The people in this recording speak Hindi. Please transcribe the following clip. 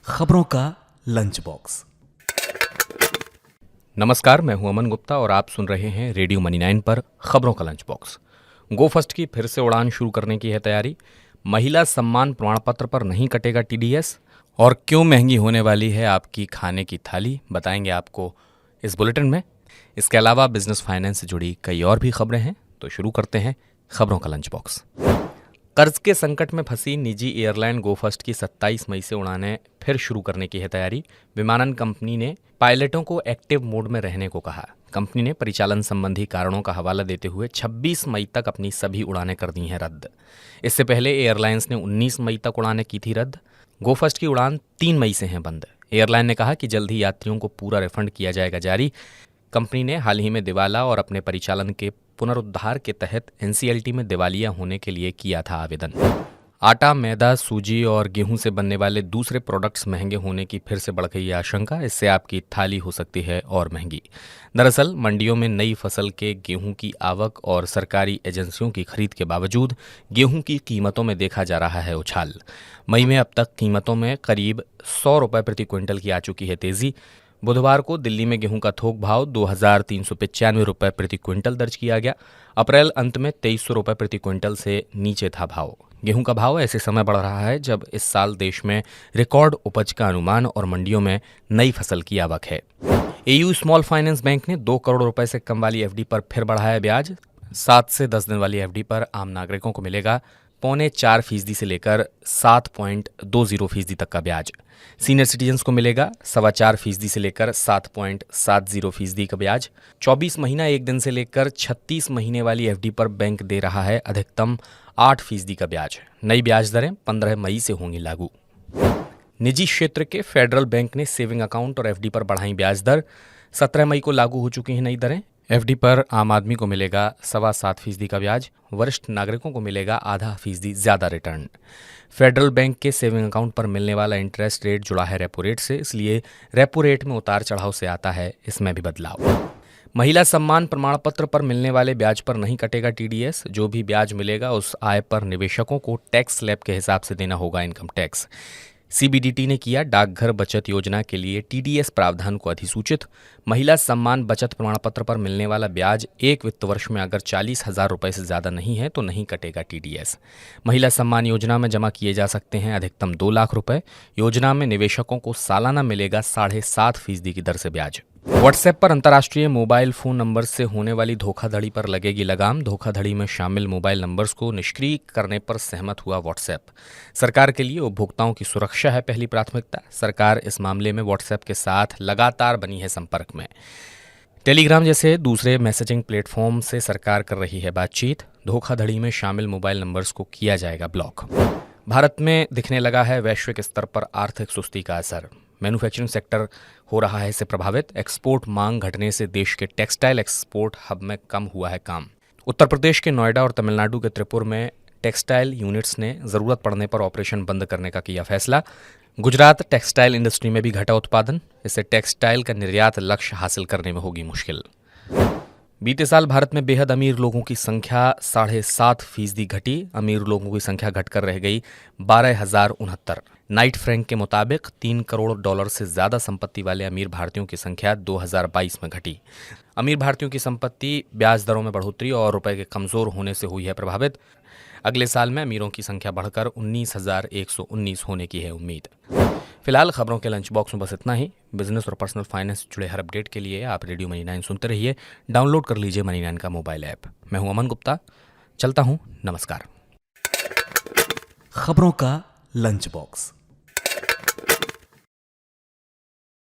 खबरों का लंच बॉक्स। नमस्कार, मैं हूं अमन गुप्ता और आप सुन रहे हैं रेडियो मनी 9 पर खबरों का लंच बॉक्स। गो फर्स्ट की फिर से उड़ान शुरू करने की है तैयारी। महिला सम्मान प्रमाण पत्र पर नहीं कटेगा टीडीएस और क्यों महंगी होने वाली है आपकी खाने की थाली, बताएंगे आपको इस बुलेटिन में। इसके अलावा बिजनेस फाइनेंस से जुड़ी कई और भी खबरें हैं, तो शुरू करते हैं खबरों का लंच बॉक्स। कर्ज के संकट में फंसी निजी एयरलाइन गो फर्स्ट की 27 मई से उड़ानें फिर शुरू करने की है तैयारी। विमानन कंपनी ने पायलटों को एक्टिव मोड में रहने को कहा। कंपनी ने परिचालन संबंधी कारणों का हवाला देते हुए 26 मई तक अपनी सभी उड़ानें कर दी हैं रद्द। इससे पहले एयरलाइंस ने 19 मई तक उड़ानें की थी रद्द। गो फर्स्ट की उड़ान 3 मई से हैं बंद। एयरलाइन ने कहा कि जल्द ही यात्रियों को पूरा रिफंड किया जाएगा जारी। कंपनी ने हाल ही में दिवाला और अपने परिचालन के पुनरुद्धार के तहत एनसीएलटी में दिवालिया होने के लिए किया था आवेदन। आटा, मैदा, सूजी और गेहूं से बनने वाले दूसरे प्रोडक्ट्स महंगे होने की फिर से बढ़ गई आशंका। इससे आपकी थाली हो सकती है और महंगी। दरअसल मंडियों में नई फसल के गेहूं की आवक और सरकारी एजेंसियों की खरीद के बावजूद गेहूं की कीमतों में देखा जा रहा है उछाल। मई में अब तक कीमतों में करीब 100 रुपये प्रति क्विंटल की आ चुकी है तेजी। बुधवार को दिल्ली में गेहूं का थोक भाव 2,395 रुपये प्रति क्विंटल दर्ज किया गया। अप्रैल अंत में 2,300 रुपये प्रति क्विंटल से नीचे था भाव। गेहूं का भाव ऐसे समय बढ़ रहा है जब इस साल देश में रिकॉर्ड उपज का अनुमान और मंडियों में नई फसल की आवक है। एयू स्मॉल फाइनेंस बैंक ने 2 करोड़ रुपए से कम वाली एफडी पर फिर बढ़ाया ब्याज। 7 से 10 दिन वाली एफडी पर आम नागरिकों को मिलेगा 0.25% से लेकर 7.20% तक का ब्याज। सीनियर सिटीजन्स को मिलेगा 4.25% से लेकर 7.70% का ब्याज। 24 महीना एक दिन से लेकर 36 महीने वाली एफडी पर बैंक दे रहा है अधिकतम 8% का ब्याज। नई ब्याज दरें 15 मई से होंगी लागू। निजी क्षेत्र के फेडरल बैंक ने सेविंग अकाउंट और एफडी पर बढ़ाई ब्याज दर। 17 मई को लागू हो चुकी हैं नई दरें। एफडी पर आम आदमी को मिलेगा 7.25% का ब्याज। वरिष्ठ नागरिकों को मिलेगा 0.5% ज्यादा रिटर्न। फेडरल बैंक के सेविंग अकाउंट पर मिलने वाला इंटरेस्ट रेट जुड़ा है रेपो रेट से, इसलिए रेपो रेट में उतार चढ़ाव से आता है इसमें भी बदलाव। महिला सम्मान प्रमाण पत्र पर मिलने वाले ब्याज पर नहीं कटेगा टीडीएस। जो भी ब्याज मिलेगा उस आय पर निवेशकों को टैक्स स्लैब के हिसाब से देना होगा इनकम टैक्स। सीबीडीटी ने किया डाकघर बचत योजना के लिए टीडीएस प्रावधान को अधिसूचित। महिला सम्मान बचत प्रमाण पत्र पर मिलने वाला ब्याज एक वित्त वर्ष में अगर 40,000 रुपये से ज्यादा नहीं है तो नहीं कटेगा टीडीएस। महिला सम्मान योजना में जमा किए जा सकते हैं अधिकतम 2 लाख रुपए। योजना में निवेशकों को सालाना मिलेगा 7.5% की दर से ब्याज। व्हाट्सएप पर अंतर्राष्ट्रीय मोबाइल फोन नंबर से होने वाली धोखाधड़ी पर लगेगी लगाम। धोखाधड़ी में शामिल मोबाइल नंबर्स को निष्क्रिय करने पर सहमत हुआ व्हाट्सएप। सरकार के लिए उपभोक्ताओं की सुरक्षा है पहली प्राथमिकता। सरकार इस मामले में व्हाट्सएप के साथ लगातार बनी है संपर्क में। टेलीग्राम जैसे दूसरे मैसेजिंग प्लेटफॉर्म से सरकार कर रही है बातचीत। धोखाधड़ी में शामिल मोबाइल नंबर्स को किया जाएगा ब्लॉक। भारत में दिखने लगा है वैश्विक स्तर पर आर्थिक सुस्ती का असर। मैन्युफैक्चरिंग सेक्टर हो रहा है इससे प्रभावित। एक्सपोर्ट मांग घटने से देश के टेक्सटाइल एक्सपोर्ट हब में कम हुआ है काम। उत्तर प्रदेश के नोएडा और तमिलनाडु के त्रिपुर में टेक्सटाइल यूनिट्स ने जरूरत पड़ने पर ऑपरेशन बंद करने का किया फैसला। गुजरात टेक्सटाइल इंडस्ट्री में भी घटा उत्पादन। इससे टेक्सटाइल का निर्यात लक्ष्य हासिल करने में होगी मुश्किल। बीते साल भारत में बेहद अमीर लोगों की संख्या 7.5% घटी। अमीर लोगों की संख्या घटकर रह गई 12,069। नाइट फ्रैंक के मुताबिक 3 करोड़ डॉलर से ज्यादा संपत्ति वाले अमीर भारतीयों की संख्या 2022 में घटी। अमीर भारतीयों की संपत्ति ब्याज दरों में बढ़ोतरी और रुपए के कमजोर होने से हुई है प्रभावित। अगले साल में अमीरों की संख्या बढ़कर 19,119 होने की है उम्मीद। फिलहाल खबरों के लंच बॉक्स में बस इतना ही। बिजनेस और पर्सनल फाइनेंस से जुड़े हर अपडेट के लिए आप रेडियो मनी 9 सुनते रहिए। डाउनलोड कर लीजिए मनी 9 का मोबाइल ऐप। मैं हूं अमन गुप्ता, चलता हूं, नमस्कार। खबरों का लंच बॉक्स।